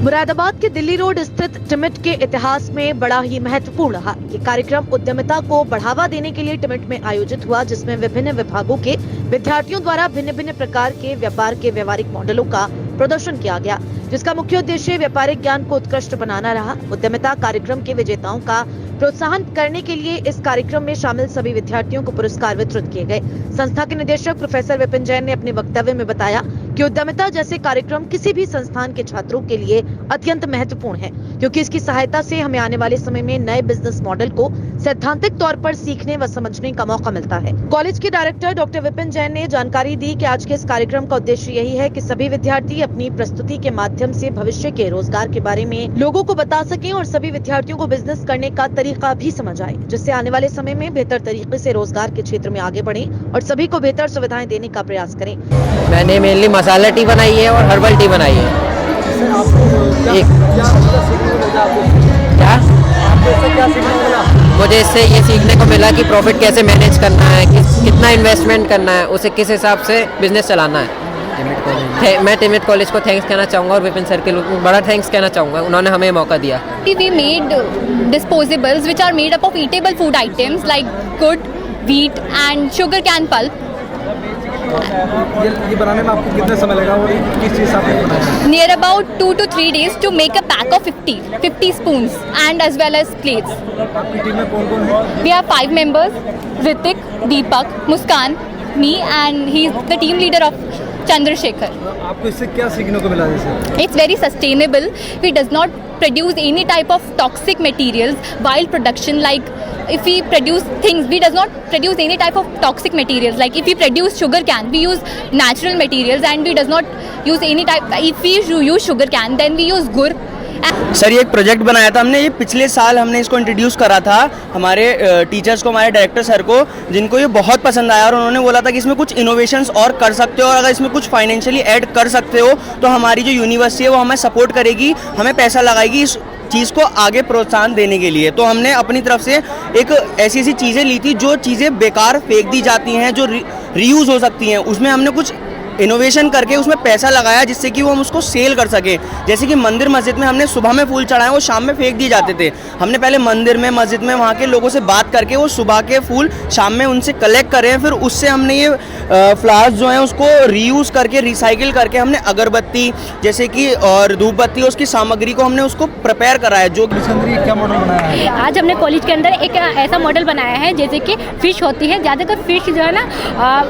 मुरादाबाद के दिल्ली रोड स्थित टिमिट के इतिहास में बड़ा ही महत्वपूर्ण रहा। ये कार्यक्रम उद्यमिता को बढ़ावा देने के लिए टिमिट में आयोजित हुआ, जिसमें विभिन्न विभागों के विद्यार्थियों द्वारा भिन्न भिन्न प्रकार के व्यापार के व्यवहारिक मॉडलों का प्रदर्शन किया गया, जिसका मुख्य उद्देश्य व्यापारिक ज्ञान को उत्कृष्ट बनाना रहा। उद्यमिता कार्यक्रम के विजेताओं का प्रोत्साहन करने के लिए इस कार्यक्रम में शामिल सभी विद्यार्थियों को पुरस्कार वितरित किए गए। संस्था के निदेशक प्रोफेसर विपिन जैन ने अपने वक्तव्य में बताया कि उद्यमिता जैसे कार्यक्रम किसी भी संस्थान के छात्रों के लिए अत्यंत महत्वपूर्ण है, क्योंकि इसकी सहायता से हमें आने वाले समय में नए बिजनेस मॉडल को सैद्धांतिक तौर पर सीखने व समझने का मौका मिलता है। कॉलेज के डायरेक्टर डॉक्टर विपिन जैन ने जानकारी दी कि आज के इस कार्यक्रम का उद्देश्य यही है कि सभी विद्यार्थी अपनी प्रस्तुति के माध्यम से भविष्य के रोजगार के बारे में लोगों को बता सकें और सभी विद्यार्थियों को बिजनेस करने का तरीका भी समझ आए, जिससे आने वाले समय में बेहतर तरीके से रोजगार के क्षेत्र में आगे बढ़े और सभी को बेहतर सुविधाएं देने का प्रयास करें। मैंने मेनली मसाला टी बनाई है और हर्बल टी बनाई है। मुझे इससे ये सीखने को मिला कि प्रॉफिट कैसे मैनेज करना है, कितना इन्वेस्टमेंट करना है, उसे किस हिसाब से बिजनेस चलाना है। मैं टिमिट कॉलेज को थैंक्स कहना चाहूँगा और विपिन सर के बड़ा थैंक्स कहना चाहूँगा, उन्होंने हमें मौका दिया। We made disposables which are made up of eatable food items like curd, wheat and sugar can pulp. ये बनाने में आपको कितना समय लगा और किस चीज़ से आपने बनाया? Near about 2 to 3 days to make a pack of 50 spoons and as well as plates. आपकी टीम में कौन-कौन है? We have 5 members: Ritik, Deepak, Muskan, me, and he is the team leader of Chandrasekhar. आपको इससे क्या सीखने को मिला जैसे? It's very sustainable. We does not produce any type of toxic materials while production. Like if we produce things, we does not produce any type of toxic materials. Like if we produce sugar cane, we use natural materials and we does not use any type. If we use sugar cane, then we use gur. Sir ये एक project बनाया था हमने, ये पिछले साल हमने इसको इंट्रोड्यूस करा था हमारे टीचर्स को, हमारे डायरेक्टर सर को, जिनको ये बहुत पसंद आया और उन्होंने बोला था कि इसमें कुछ इनोवेशंस और कर सकते हो और अगर इसमें कुछ फाइनेंशियली ऐड कर सकते हो तो हमारी जो यूनिवर्सिटी है वो हमें सपोर्ट करेगी, हमें पैसा लगाएगी इस चीज़ को आगे प्रोत्साहन देने के लिए। तो हमने अपनी तरफ से एक ऐसी ऐसी चीज़ें ली थी जो चीज़ें बेकार फेंक दी जाती हैं, जो रीयूज़ हो सकती हैं, उसमें हमने कुछ इनोवेशन करके उसमें पैसा लगाया जिससे कि वो हम उसको सेल कर सकें। जैसे कि मंदिर मस्जिद में हमने सुबह में फूल चढ़ाए, वो शाम में फेंक दिए जाते थे। हमने पहले मंदिर में, मस्जिद में वहाँ के लोगों से बात करके वो सुबह के फूल शाम में उनसे कलेक्ट करें, फिर उससे हमने ये फ्लावर्स जो हैं उसको रीयूज़ करके, रिसाइकिल करके हमने अगरबत्ती जैसे कि और धूप बत्ती, उसकी सामग्री को हमने उसको प्रिपेयर करा है। जो क्या मॉडल बनाया है? आज हमने कॉलेज के अंदर एक ऐसा मॉडल बनाया है जैसे कि फ़िश होती है, ज़्यादातर फ़िश जो है ना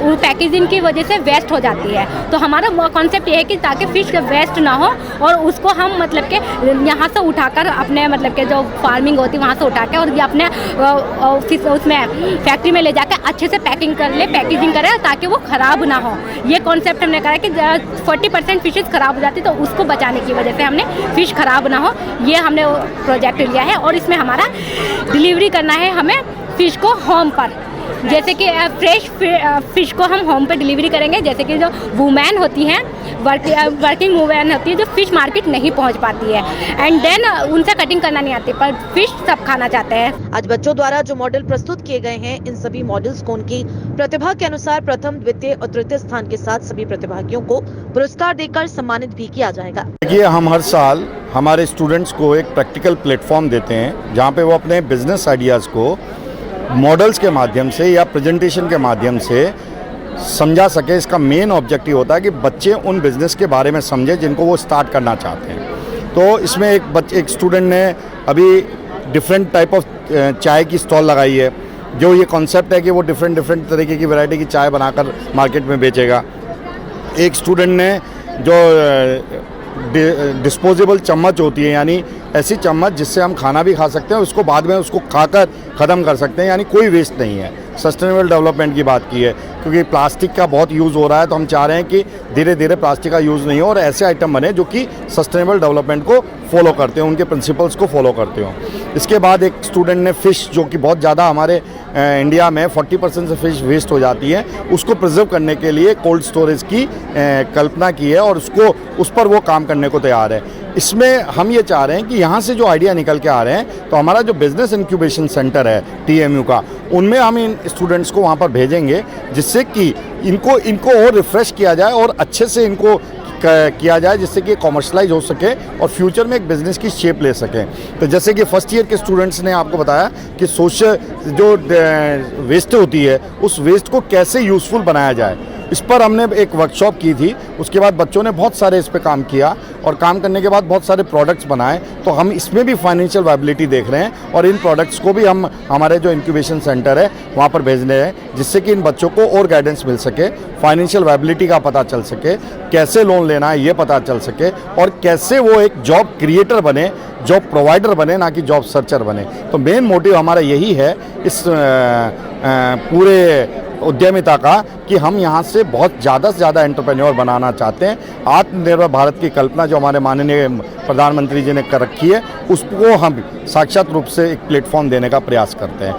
वो पैकेजिंग की वजह से वेस्ट हो जाती है। तो हमारा कॉन्सेप्ट ये है कि ताकि फ़िश वेस्ट ना हो और उसको हम मतलब के यहाँ से उठाकर अपने मतलब के जो फार्मिंग होती है वहाँ से उठा के और ये अपने उसमें फैक्ट्री में ले जाकर अच्छे से पैकिंग कर ले, पैकेजिंग करें ताकि वो ख़राब ना हो। ये कॉन्सेप्ट हमने करा कि 40% फिशेज़ ख़राब हो जाती तो उसको बचाने की वजह से हमने फ़िश ख़राब ना हो, ये हमने प्रोजेक्ट लिया है। और इसमें हमारा डिलीवरी करना है हमें फ़िश को होम पर, जैसे कि फ्रेश फ़िश को हम होम पे डिलीवरी करेंगे। जैसे कि जो वुमेन होती हैं, वर्किंग वुमेन होती है जो फ़िश मार्केट नहीं पहुंच पाती है एंड देन उनसे कटिंग करना नहीं आती, पर फ़िश सब खाना चाहते हैं। आज बच्चों द्वारा जो मॉडल प्रस्तुत किए गए हैं, इन सभी मॉडल्स को उनकी प्रतिभा के अनुसार प्रथम, द्वितीय और तृतीय स्थान के साथ सभी प्रतिभागियों को पुरस्कार देकर सम्मानित भी किया जाएगा। देखिए, हम हर साल हमारे स्टूडेंट्स को एक प्रैक्टिकल प्लेटफॉर्म देते हैं जहाँ पे वो अपने बिजनेस आइडियाज़ को मॉडल्स के माध्यम से या प्रेजेंटेशन के माध्यम से समझा सके। इसका मेन ऑब्जेक्टिव होता है कि बच्चे उन बिज़नेस के बारे में समझे जिनको वो स्टार्ट करना चाहते हैं। तो इसमें एक स्टूडेंट ने अभी डिफरेंट टाइप ऑफ चाय की स्टॉल लगाई है, जो ये कॉन्सेप्ट है कि वो डिफरेंट तरीके की वैरायटी की चाय बनाकर मार्केट में बेचेगा। एक स्टूडेंट ने जो डिस्पोजेबल चम्मच होती है, यानी ऐसी चम्मच जिससे हम खाना भी खा सकते हैं, उसको बाद में उसको खाकर ख़त्म कर सकते हैं, यानी कोई वेस्ट नहीं है। सस्टेनेबल डेवलपमेंट की बात की है, क्योंकि प्लास्टिक का बहुत यूज़ हो रहा है, तो हम चाह रहे हैं कि धीरे धीरे प्लास्टिक का यूज़ नहीं हो और ऐसे आइटम बने जो कि सस्टेनेबल डेवलपमेंट को फॉलो करते हो, उनके प्रिंसिपल्स को फॉलो करते हो। इसके बाद एक स्टूडेंट ने फ़िश, जो कि बहुत ज़्यादा हमारे इंडिया में 40% से फ़िश वेस्ट हो जाती है, उसको प्रिजर्व करने के लिए कोल्ड स्टोरेज की कल्पना की है और उस पर वो काम करने को तैयार है। इसमें हम ये चाह रहे हैं कि यहाँ से जो आइडिया निकल के आ रहे हैं, तो हमारा जो बिज़नेस इंक्यूबेशन सेंटर है TMU का, उनमें हम इन स्टूडेंट्स को वहाँ पर भेजेंगे जिससे कि इनको और रिफ़्रेश किया जाए और अच्छे से इनको किया जाए जिससे कि कॉमर्शलाइज हो सके और फ्यूचर में एक बिज़नेस की शेप ले सकें। तो जैसे कि फर्स्ट ईयर के स्टूडेंट्स ने आपको बताया कि सोशल जो वेस्ट होती है उस वेस्ट को कैसे यूज़फुल बनाया जाए, इस पर हमने एक वर्कशॉप की थी। उसके बाद बच्चों ने बहुत सारे इस पे काम किया और काम करने के बाद बहुत सारे प्रोडक्ट्स बनाए। तो हम इसमें भी फाइनेंशियल वायबिलिटी देख रहे हैं और इन प्रोडक्ट्स को भी हम हमारे जो इंक्यूबेशन सेंटर है वहाँ पर भेज रहे हैं, जिससे कि इन बच्चों को और गाइडेंस मिल सके, फाइनेंशियल वायबिलिटी का पता चल सके, कैसे लोन लेना है ये पता चल सके और कैसे वो एक जॉब क्रिएटर बने, जॉब प्रोवाइडर बने, ना कि जॉब सर्चर बने। तो मेन मोटिव हमारा यही है इस पूरे उद्यमिता का कि हम यहाँ से बहुत ज़्यादा से ज़्यादा एंटरप्रेन्योर बनाना चाहते हैं। आत्मनिर्भर भारत की कल्पना जो हमारे माननीय प्रधानमंत्री जी ने कर रखी है उसको हम साक्षात रूप से एक प्लेटफॉर्म देने का प्रयास करते हैं।